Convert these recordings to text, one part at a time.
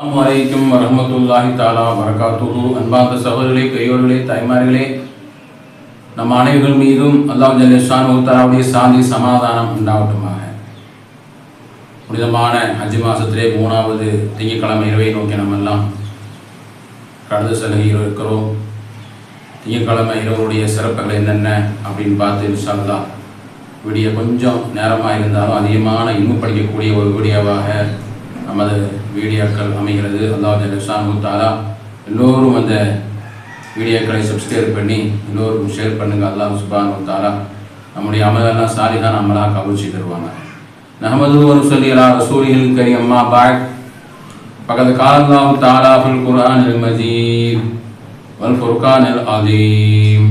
அஸ்ஸலாமு அலைக்கும் வரஹ்மத்துல்லாஹி தஆலா வபரகாத்துஹு. அன்பார்ந்த சகோதரர்களே, பெரியோர்களே, தாய்மார்களே, நம் அனைவர்கள் மீதும் அல்லாஹ் ஜல்ல ஷானஹு தஆலாவுடைய சாந்தி சமாதானம் உண்டாகட்டுமாக. புனிதமான ஹஜ் மாதத்திலே 3வது திங்கட்கிழமை இரவை நோக்கி நம்ம எல்லாம் கடந்து செல்ல இருக்கிறோம். திங்கட்கிழமை இரவுடைய சிறப்புகள் என்னென்ன அப்படின்னு பார்த்து இன்ஷா அல்லாஹ் வீடியோ கொஞ்சம் நேரமாக இருந்தாலும் அதிகமான இன்னும் படிக்கக்கூடிய ஒரு வீடியோவாக நமது வீடியோக்கள் அமைகிறது. அல்லாஹ் ஜல்ல ஷானஹு தஆலா எல்லோரும் அந்த வீடியோக்களை சப்ஸ்கிரைப் பண்ணி எல்லோருக்கும் ஷேர் பண்ணுங்கள். அல்லாஹ் சுப்ஹானஹு வ தஆலா நம்முடைய அமலெல்லாம் சாலிஹான அமலாக கபூல் தருவாங்க. நஹ்மதுஹு வ நுஸல்லி அலா ரசூலிஹில் கரீம். அம்மா பஅத். ஃபகத் கால அல்லாஹு தஆலா ஃபில் குர்ஆனில் மஜீத் வல் ஃபுர்கானில் அஸீம்.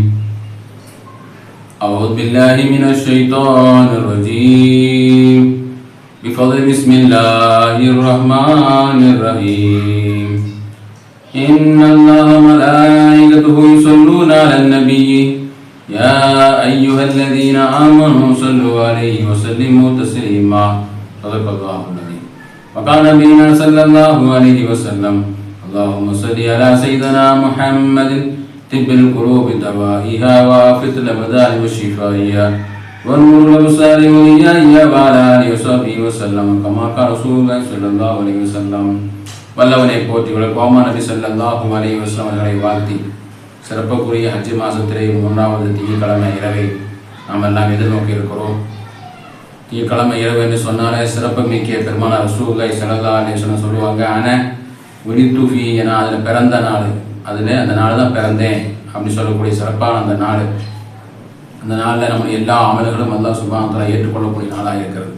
அஊது பில்லாஹி மினஷ் ஷைத்தானிர் ரஜீம். بفضل بسم الله الرحمن الرحيم. إن الله وملائكته يصلون على النبي يا أيها الذين آمنوا صلوا عليه وسلموا تسليما. صدق الله العظيم. وقال نبينا صلى الله عليه وسلم اللهم صل على سيدنا محمد طب القلوب دوائها وعافية الأبدان وشفائها ونور الأبصار وليائها وعلى آله وصحبه وسلم كما قال رسول الله صلى الله عليه وسلم. வல்லவனை போற்றி கோமா நபி ஸல்லல்லாஹு அலைஹி வஸல்லம் அவர்களை வாழ்த்தி சிறப்புக்குரிய ஹஜ் மாதத்திலே 3வது திங்கட்கிழமை இரவை நாம் எல்லாம் எதிர்நோக்கி இருக்கிறோம். திங்கட்கிழமை இரவு என்று சொன்னாலே சிறப்பு மிக்க பெருமானார் ரசூலுல்லாஹி ஸல்லல்லாஹு அலைஹி வஸல்லம் சொல்லுவாங்க, ஆனால் விழித்து ஃபீ, நான் அதில் பிறந்த நாள், அதில் அந்த நாள் தான் பிறந்தேன் அப்படின்னு சொல்லக்கூடிய சிறப்பான அந்த நாள். அந்த நாளில் நம்முடைய எல்லா அமல்களும் அல்லாஹ் சுப்ஹானஹு வ தஆலா ஏற்றுக்கொள்ளக்கூடிய நாளாக இருக்கிறது.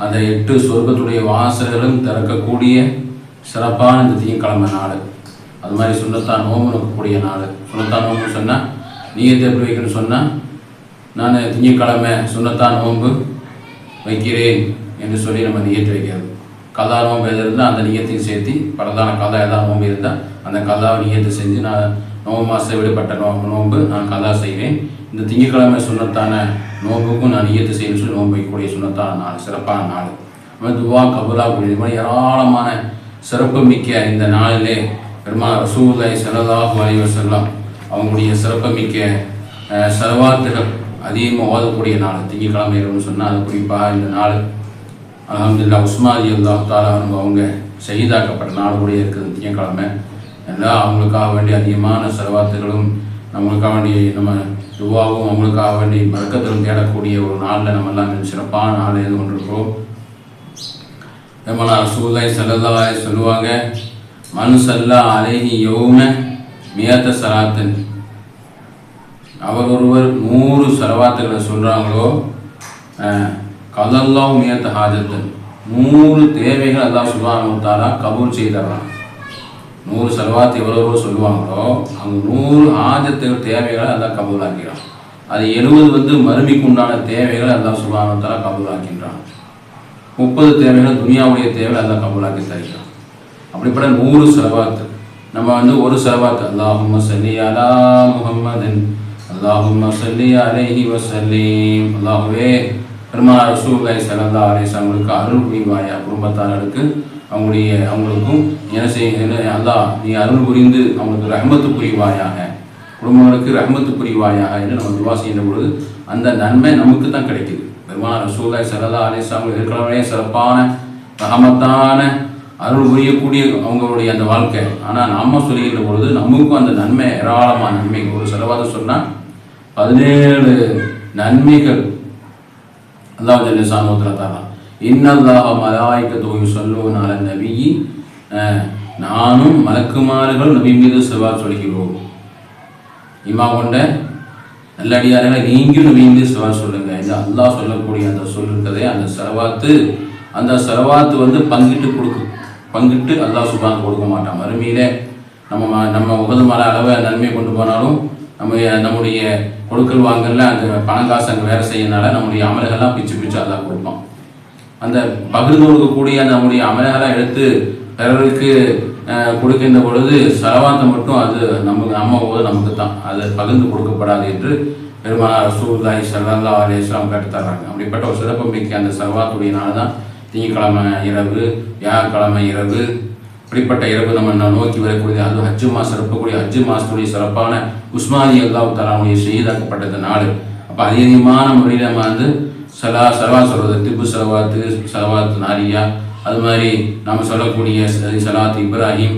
அந்த 8 சொர்க்கத்துடைய வாசல்களும் திறக்கக்கூடிய சிறப்பான இந்த திங்கட்கிழமை நாள். அது மாதிரி சுன்னத்தான் நோம்பு நோக்கக்கூடிய நாள். சுன்னத்தான் நோம்பு சொன்னால் நீயத்தை எப்படி வைக்கணும்னு சொன்னால், நான் திங்கட்கிழமை சுன்னத்தான் நோம்பு வைக்கிறேன் என்று சொல்லி நம்ம நியத்து வைக்கிறது. கல்லா நோம்பு எது இருந்தால் அந்த நியத்தையும் சேர்த்து, பரதான கல்லா ஏதாவது நோம்பு இருந்தால் அந்த கல்லாவை நியத்தை செஞ்சு, நான் நோம்பு மாதம் விடுபட்ட நோம்பு நான் கல்லா செய்வேன், இந்த திங்கட்கிழமை சுன்னத்தான நோம்புக்கும் நான் நியத்து செய்யணும்னு சொல்லி நோம்பு வைக்கக்கூடிய சுன்னத்தான நாள், சிறப்பான நாள். அது துவா கபூலாகக்கூடிய இது மாதிரி ஏராளமான சிறப்பு மிக்க இந்த நாளிலே பெருமானார் ரசூலுல்லாஹி ஸல்லல்லாஹு அலைஹி வஸல்லம் அவங்களுடைய சிறப்பு மிக்க ஸலவாத்துகள் அதிகமாக ஓதக்கூடிய நாள் திங்கட்கிழமை இரவுன்னு சொன்னால், அது குறிப்பாக இந்த நாள் அல்ஹம்துலில்லாஹ் உஸ்மான் ரலியல்லாஹு தஆலா அவங்க ஷஹீதாக்கப்பட்ட நாள் கூட இருக்குது திங்கட்கிழமை. எல்லாம் அவங்களுக்காக வேண்டிய அதிகமான ஸலவாத்துகளும் நம்மளுக்காக வேண்டிய நம்ம துவாவும் அவங்களுக்காக வேண்டி பரக்கத்திலும் தேடக்கூடிய ஒரு நாளில் நம்ம எல்லாம் சிறப்பான நாள் எழுது கொண்டிருக்கிறோம். பெருமானார் ரசூலுல்லாஹி ஸல்லல்லாஹு அலைஹி வஸல்லம் சொல்லுவாங்க, மன் ஸல்லா அலைஹி யௌம மியத ஸலாத்தன், அவர் ஒருவர் 100 ஸலவாத்துகளை சொல்கிறாங்களோ, கல்லல்லாஹு மியத ஹாஜத்தன், 100 தேவைகள் அல்லாஹ் சுப்ஹானஹு வ தஆலா கபூல் செய்தறான். 100 ஸலவாத் எவ்வளவோ சொல்லுவாங்களோ அவங்க 100 ஹாஜத்துகள் தேவைகளை அல்லாஹ் கபூலாக்கிறான். அது 70 மறுமைக்கு உண்டான தேவைகளை அல்லாஹ் சுப்ஹானஹு வ தஆலா கபூலாக்கின்றான். 30 தேவைகள் துனியாவுடைய தேவை அல்லாஹ் கபூலாக்கி தருகிறான். அப்படிப்பட்ட 100 ஸலவாத் நம்ம ஒரு ஸலவாத் அல்லாஹும்ம ஸல்லி அலா முஹம்மதின் அல்லாஹும்ம ஸல்லி அலைஹி வஸல்லிம். அல்லாஹ்வே பெருமானார் ரசூலுல்லாஹி ஸல்லல்லாஹு அலைஹி வஸல்லம் அவங்களுக்கு அருள் புரிவாயா, குடும்பத்தாருக்கு அவங்களுக்கும் என்ன செய்ய அல்லாஹ் நீ அருள் புரிந்து அவங்களுக்கு ரஹ்மத்து புரிவாயாக, குடும்பங்களுக்கு ரஹ்மத்து புரிவாயாக என்று நம்ம துவா செய்கின்ற பொழுது அந்த நன்மை நமக்கு தான் கிடைக்குது. பெருமானார் ரசூலுல்லாஹி ஸல்லல்லாஹு அலைஹி வஸல்லம் ஏற்கனவே சிறப்பான ரஹமத்தான அருள் புரியக்கூடிய அவங்களுடைய அந்த வாழ்க்கை. ஆனால் நாம சொல்லுகின்ற பொழுது நமக்கும் அந்த நன்மை ஏராளமான நன்மை. ஒரு செலவாக சொன்னால் 17 நன்மைகள் அல்லாஹ் ஜல்ல ஷானஹு வ தஆலா இன்னல்லாஹ மலாயிகத்துஹு யுஸல்லூன அலன் நபியி, நானும் மலக்குமார்கள் நபி மீது ஸலவாத் சொல்கிறோம். ஈமான் கொண்ட நல்லடியார்களை நீங்களும் நபி மீது ஸலவாத் சொல்லுங்க. இந்த அல்லாஹ் சொல்லக்கூடிய அந்த சொல்லுறதே அந்த ஸலவாத் பங்கிட்டு அல்லாஹ் சுப்ஹானஹு கொடுக்க மாட்டான். மறுமையிலே நம்ம உகது மலை அளவை நன்மை கொண்டு போனாலும் நம்முடைய கொடுக்கல் வாங்கல அந்த பணம் காசு அங்கே வேலை செய்யறதுனால நம்முடைய அமல்கள்லாம் பிச்சு அல்லாஹ் கொடுப்பான். அந்த பகிர்ந்து கொடுக்கக்கூடிய நம்முடைய அமல்களாக எடுத்து பிறருக்கு கொடுக்கின்ற பொழுது ஸலவாத்தை மட்டும் அது நம்ம போது நமக்கு தான், அது பகிர்ந்து கொடுக்கப்படாது என்று பெருமானார் ரசூலுல்லாஹி ஸல்லல்லாஹு அலைஹி வஸல்லம் கற்றுத்தர்றாங்க. அப்படிப்பட்ட ஒரு சிறப்பு மிக்க அந்த ஸலவாத்துடைய நாள் தான் திங்கட்கிழமை இரவு, வியாழக்கிழமை இரவு அப்படிப்பட்ட இரவு நம்ம நோக்கி வரக்கூடிய அது ஹஜ்ஜு மாதம் சிறப்புக்கூடிய ஹஜ்ஜு மாதத்துடைய சிறப்பான உஸ்மானி அல்லாஹ் தஆலாவுடைய ஷஹீதாக்கப்பட்ட நாள். அப்போ அதிகமான முறையில் நம்ம வந்து சலவாத் சொல்கிறது, திப்பு சலவாத்து நாரியா, அது மாதிரி நம்ம சொல்லக்கூடிய சலாத் இப்ராஹிம்,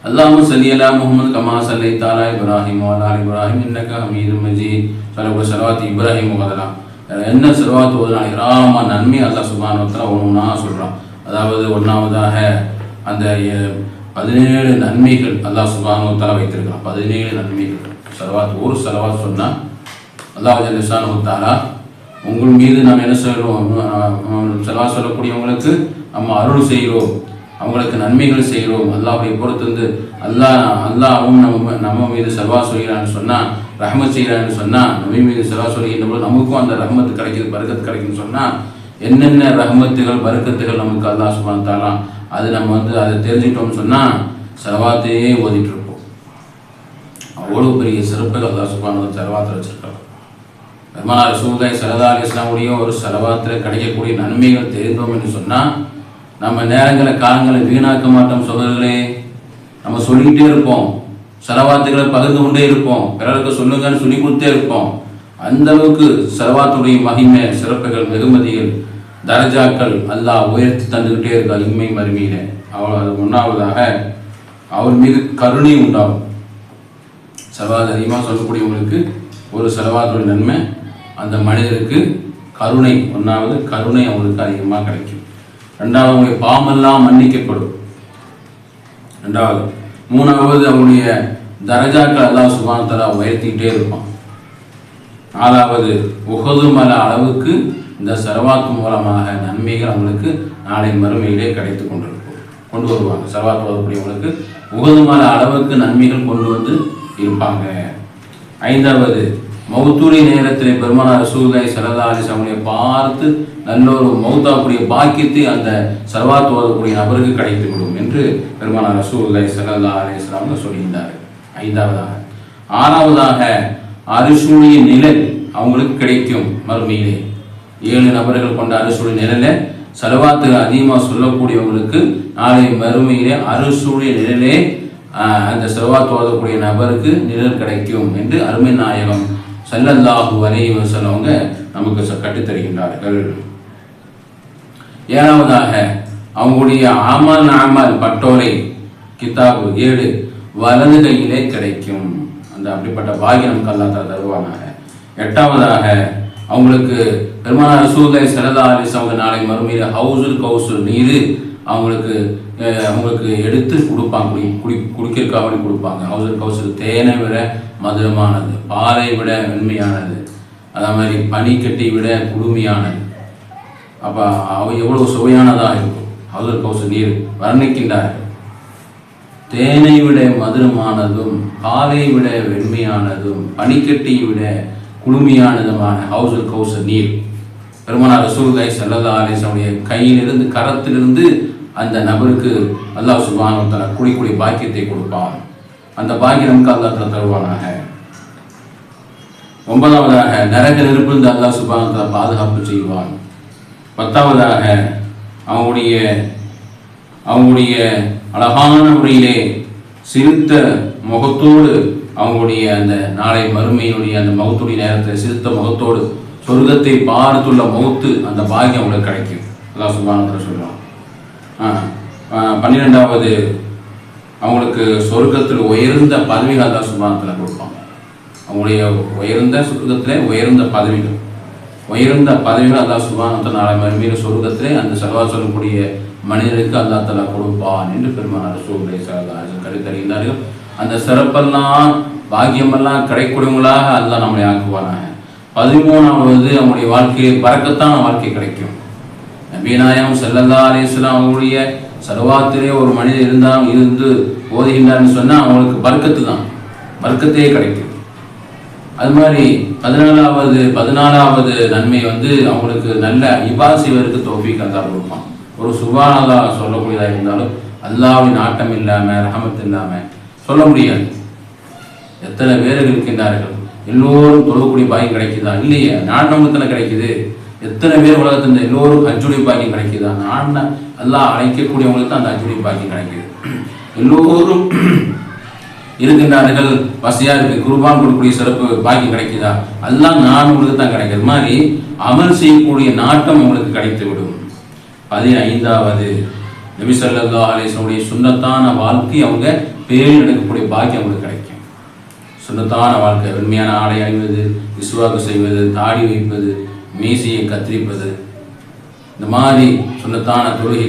அல்லாஹும்ம ஸல்லி அலா முஹம்மது கமா ஸல்லைத அலா இப்ராஹிம் வ அலா இப்ராஹிம் இன்னக ஹமீதும் மஜீத். சொல்லக்கூடிய சலவாத் இப்ராஹிம் ஓதலாம். என்ன சலவாத் ஓதுனாலும் ஏராளமான நன்மை அல்லாஹ் சுப்ஹானஹு வ தஆலா ஒவ்வொன்றா சொல்கிறான். அதாவது ஒன்றாவதாக அந்த 17 நன்மைகள் அல்லாஹ் சுப்ஹானஹு வ தஆலா வைத்திருக்கிறான். 17 நன்மைகள். சலவாத், ஒரு சலவாத் சொன்னால் அல்லாஹ் ஜல்ல ஷானஹு வ தஆலா உங்கள் மீது நாம் என்ன சொல்கிறோம், சலவாத் சொல்லக்கூடியவங்களுக்கு நம்ம அருள் செய்கிறோம், அவங்களுக்கு நன்மைகள் செய்கிறோம். அல்லாஹ்வை பொறுத்து அல்லாஹ்வும் நம்ம மீது சலவாத் சொல்கிறான்னு சொன்னால், ரஹ்மத் செய்கிறான்னு சொன்னால், நபி மீது சலவாத் சொல்கின்ற போது நமக்கும் அந்த ரஹ்மத்து கிடைக்கிது, பரக்கத்து கிடைக்குன்னு சொன்னால், என்னென்ன ரஹ்மத்துகள் பரக்கத்துகள் நமக்கு அல்லாஹ் சுப்ஹானஹு வ தஆலா அது நம்ம வந்து அதை தெரிஞ்சுக்கிட்டோம்னு சொன்னால் சலவாத்தையே ஓதிட்டு இருப்போம். அவ்வளோ பெரிய சிறப்புகள் அல்லாஹ் சுப்ஹானஹு வ தஆலா சலவாத்தில் வச்சிருக்காங்க. பெருமானார் ரசூலுல்லாஹி ஸல்லல்லாஹு அலைஹி வஸல்லம் ஒரு சலவாத்தில் கிடைக்கக்கூடிய நன்மைகள் தெரிந்தோம் என்று சொன்னால் நம்ம நேரங்களை காலங்களை வீணாக்க மாட்டோம் சகோதரர்களே. நம்ம சொல்லிக்கிட்டே இருப்போம், சலவாத்துகளை பகிர்ந்து கொண்டே இருப்போம், பிறருக்கு சொல்லுங்கன்னு சொல்லி கொடுத்தே இருப்போம். அந்த அளவுக்கு சலவாத்துடைய மகிமை, சிறப்புகள், வெகுமதிகள், தரஜாக்கள் அல்லாஹ் உயர்த்தி தந்துக்கிட்டே இருக்கார் இம்மை மறுமையில. அது ஒன்றாவதாக அவர் மீது கருணை உண்டாகும். சலவாத் அதிகமாக சொல்லக்கூடியவங்களுக்கு ஒரு சலவாத்துடைய நன்மை, அந்த மனிதருக்கு கருணை, ஒன்றாவது கருணை அவங்களுக்கு அதிகமாக கிடைக்கும். ரெண்டாவது அவங்களுடைய பாவமெல்லாம் மன்னிக்கப்படும். ரெண்டாவது. மூணாவது அவங்களுடைய தரஜாக்கள் அல்லாஹ் சுப்ஹானஹு வ தஆலா உயர்த்திக்கிட்டே இருப்பான். நாலாவது உஹது மலை அளவுக்கு இந்த சலவாத் மூலமாக நன்மைகள் அவங்களுக்கு நாளை மறுமையிலே கிடைத்து கொண்டு வருவாங்க. சலவாத் ஓதக்கூடியவங்களுக்கு உஹது மலை அளவுக்கு நன்மைகள் கொண்டு வந்து இருப்பாங்க. ஐந்தாவது மௌத்தூரி நேரத்தில் பெருமானார் ரசூலுல்லாஹி ஸல்லல்லாஹு அலைஹி வஸல்லம் பார்த்து நல்ல ஒரு மௌத்தாக்கூடிய பாக்கியத்தை அந்த சலவாத் ஓதக்கூடிய நபருக்கு கிடைத்துவிடும் என்று பெருமானார் ரசூலுல்லாஹி ஸல்லல்லாஹு அலைஹி வஸல்லம் சொல்லியிருந்தார்கள். ஐந்தாவதாக. ஆறாவதாக அரிசுடைய நிழல் அவங்களுக்கு கிடைக்கும் மறுமையிலே. 7 நபர்கள் கொண்ட அரிசுடைய நிழலை சலவாத்து அதிகமாக சொல்லக்கூடியவங்களுக்கு நாளை மறுமையிலே அரிசுடைய நிழலே அந்த சலவாத் ஓதக்கூடிய நபருக்கு நிழல் கிடைக்கும் என்று அருமை நாயகம் ஸல்லல்லாஹு அலைஹி வஸல்லம் நமக்கு கற்றுத்தருகின்றார்கள். ஏழாவதாக அவங்களுடைய ஆமல் பட்டோலை கிதாபு 7 வலது கையிலே கிடைக்கும். அந்த அப்படிப்பட்ட பாக்கியம் நமக்கு அல்லாஹ் தஆலா தருவானாக. எட்டாவதாக அவங்களுக்கு பெருமானார் ரசூலுல்லாஹி ஸல்லல்லாஹு அலைஹி வஸல்லம் நாளை மறுமையில் ஹவுஸுல் கௌசர் நீர் அவங்களுக்கு எடுத்து கொடுப்பாங்க, குடிக்கிறதுக்காக கொடுப்பாங்க. ஹவுஸுல் கௌசர் தேனை விட மதுரமானது, பாலை விட வெண்மையானது, அதே மாதிரி பனிக்கட்டி விட குளுமையானது. அப்போ எவ்வளவு சுவையானதாக இருக்கும் ஹவுஸுல் கௌசர் நீர் வர்ணிக்கின்றார்கள். தேனை விட மதுரமானதும், பாலை விட வெண்மையானதும், பனிக்கட்டியை விட குளுமையானதுமான ஹவுஸுல் கௌசர் நீர் பெருமானார் ரசூலுல்லாஹி ஸல்லல்லாஹு அலைஹி வஸல்லம் கையிலிருந்து, கரத்திலிருந்து அந்த நபருக்கு அல்லாஹ் சுப்ஹானஹு வ தஆலா குடி பாக்கியத்தை கொடுப்பான். அந்த பாக்கியம் நமக்கு அல்லாஹ் தருவானாக. ஒன்பதாவதாக நரக நெருப்பிலிருந்து அல்லாஹ் சுப்ஹானஹு வ தஆலா பாதுகாப்பு செய்வான். பத்தாவதாக அவங்களுடைய அழகான முறையிலே சிறுத்த முகத்தோடு அவங்களுடைய அந்த நாளை மறுமையினுடைய அந்த மௌத்துடைய நேரத்தில் சிறுத்த முகத்தோடு சொர்க்கத்தை பார்த்துள்ள மௌத்து அந்த பாக்கியம் அவங்களுக்கு கிடைக்கும். அல்லாஹ் சுப்ஹானஹு வ தஆலா சொல்லுவான். 12வது அவங்களுக்கு சொர்க்கத்தில் உயர்ந்த பதவிகள் அல்லாஹ் சுப்ஹானஹு வ தஆலா கொடுப்பாங்க. அவங்களுடைய உயர்ந்த சொர்க்கத்திலே உயர்ந்த பதவிகள் அல்லாஹ் சுப்ஹானஹு வ தஆலா நாளை மறுமையில் சொர்க்கத்திலே அந்த சலவாத் சொல்லக்கூடிய மனிதருக்கு அல்லாஹ் தஆலா கொடுப்பான் என்று பெருமானார் ரசூலுல்லாஹி ஸல்லல்லாஹு அலைஹி வஸல்லம் கருத்தறிந்தார்கள். அந்த சிறப்பெல்லாம் பாக்கியமெல்லாம் கிடைக்கூடியவங்களாக அல்லாஹ் நம்மளை ஆக்குவானாக. 13வது அவங்களுடைய வாழ்க்கையில் பரக்கத்தான வாழ்க்கை கிடைக்கும். நபி நாயகம் ஸல்லல்லாஹு அலைஹி வஸல்லம் அவங்களுடைய சலவாத்திலே ஒரு மனிதர் இருந்து ஓதுகின்றார்னு சொன்னால் அவங்களுக்கு பரக்கத்தையே கிடைக்கும். அது மாதிரி 14வது நன்மை அவங்களுக்கு நல்ல இபாதத் செய்வதற்கு தௌஃபீக் அல்லாஹ் கொடுப்பான். ஒரு சுப்ஹானல்லாஹ் சொல்லக்கூடியதாக இருந்தாலும் அல்லாஹ்வின் நாட்டம் இல்லாமல், ரஹமத் இல்லாமல் சொல்ல முடியாது. எத்தனை பேர்கள் இருக்கின்றார்கள், எல்லோரும் தொழக்கூடிய பாக்கியம் கிடைக்குதா? இல்லையே, நாட்டமுத்தனை கிடைக்குது. எத்தனை பேர் உலகத்தில் எல்லோரும் ஹஜ்ஜுடைய பாக்கியம் கிடைக்குதா? நான் அல்லாஹ் அழைக்கக்கூடியவங்களுக்கு தான் அந்த ஹஜ்ஜுடைய பாக்கியம் கிடைக்குது. எல்லோரும் இருக்கின்றார்கள், வசதியாக இருக்கு, குர்பான் கொடுக்கக்கூடிய சிறப்பு பாக்கியம் கிடைக்குதா? அல்லாஹ் நான் உங்களுக்கு தான் கிடைக்கிற மாதிரி அமல் செய்யக்கூடிய நாட்டம் உங்களுக்கு கிடைத்து விடும். 15வது நபி ஸல்லல்லாஹு அலைஹி வஸல்லம் சுன்னத்தான வாழ்க்கை அவங்க பேரில் நடக்கக்கூடிய பாக்கியம் அவங்களுக்கு கிடைக்கும். சுன்னத்தான வாழ்க்கை, உண்மையான ஆடை அணிவது, விசுவாக்கு செய்வது, தாடி வைப்பது, மீசையை கத்திரிப்பது, இந்த மாதிரி சுன்னத்தான தொழுகை